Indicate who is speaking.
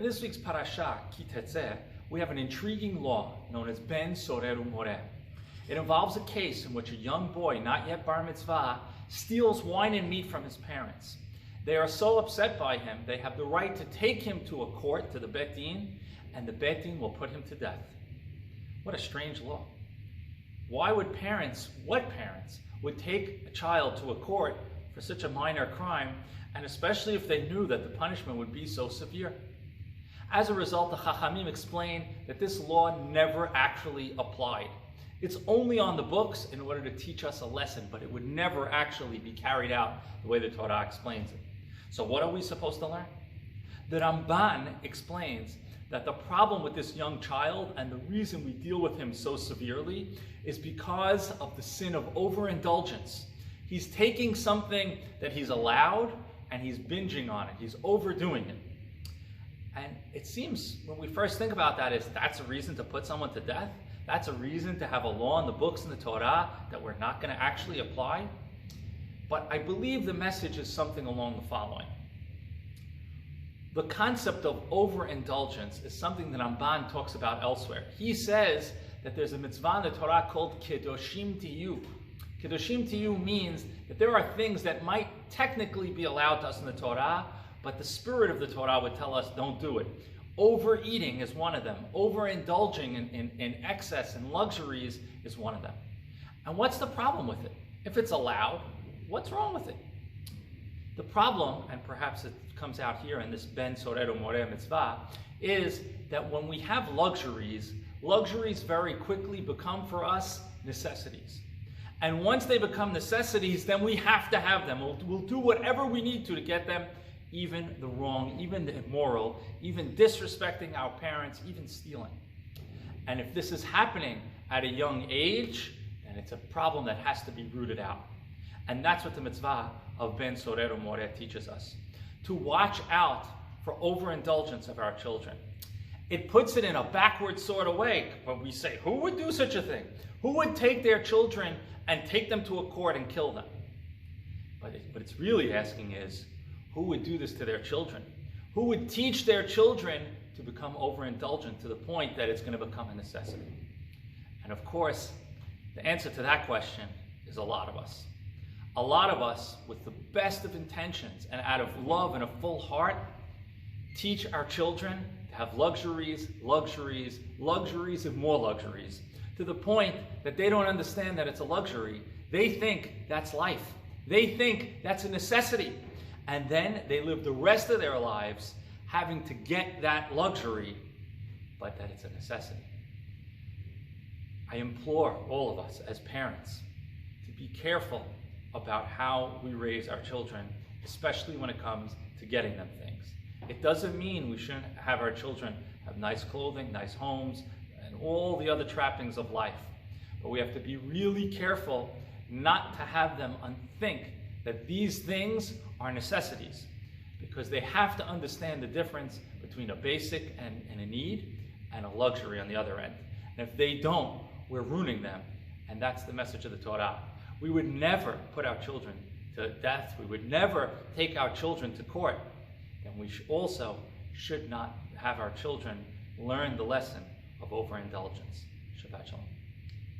Speaker 1: In this week's parasha, Tesse, we have an intriguing law known as Ben Sorer Umoreh. It involves a case in which a young boy, not yet bar mitzvah, steals wine and meat from his parents. They are so upset by him, they have the right to take him to a court, to the Bet Din, and the Bet Din will put him to death. What a strange law. Why would what parents would take a child to a court for such a minor crime, and especially if they knew that the punishment would be so severe? As a result, the Chachamim explain that this law never actually applied. It's only on the books in order to teach us a lesson, but it would never actually be carried out the way the Torah explains it. So what are we supposed to learn? The Ramban explains that the problem with this young child and the reason we deal with him so severely is because of the sin of overindulgence. He's taking something that he's allowed and he's binging on it. He's overdoing it. And it seems, when we first think about that, that's a reason to put someone to death? That's a reason to have a law in the books in the Torah that we're not going to actually apply? But I believe the message is something along the following. The concept of overindulgence is something that Ramban talks about elsewhere. He says that there's a mitzvah in the Torah called Kedoshim Tiyu. Kedoshim Tiyu means that there are things that might technically be allowed to us in the Torah, but the spirit of the Torah would tell us don't do it. Overeating is one of them. Overindulging in excess and luxuries is one of them. And what's the problem with it? If it's allowed, what's wrong with it? The problem, and perhaps it comes out here in this Ben Sorer Umoreh mitzvah, is that when we have luxuries very quickly become for us necessities. And once they become necessities, then we have to have them. We'll do whatever we need to get them, even the wrong, even the immoral, even disrespecting our parents, even stealing. And if this is happening at a young age, then it's a problem that has to be rooted out. And that's what the mitzvah of Ben Sorer Umoreh teaches us. To watch out for overindulgence of our children. It puts it in a backward sort of way when we say, who would do such a thing? Who would take their children and take them to a court and kill them? But what it's really asking is, who would do this to their children? Who would teach their children to become overindulgent to the point that it's going to become a necessity? And of course, the answer to that question is a lot of us. A lot of us, with the best of intentions and out of love and a full heart, teach our children to have luxuries, luxuries, luxuries and more luxuries, to the point that they don't understand that it's a luxury. They think that's life. They think that's a necessity. And then they live the rest of their lives having to get that luxury, but that it's a necessity. I implore all of us as parents to be careful about how we raise our children, especially when it comes to getting them things. It doesn't mean we shouldn't have our children have nice clothing, nice homes, and all the other trappings of life. But we have to be really careful not to have them think that these things are necessities, because they have to understand the difference between a basic and a need and a luxury on the other end. And if they don't, we're ruining them, and that's the message of the Torah. We would never put our children to death. We would never take our children to court. And we also should not have our children learn the lesson of overindulgence. Shabbat Shalom.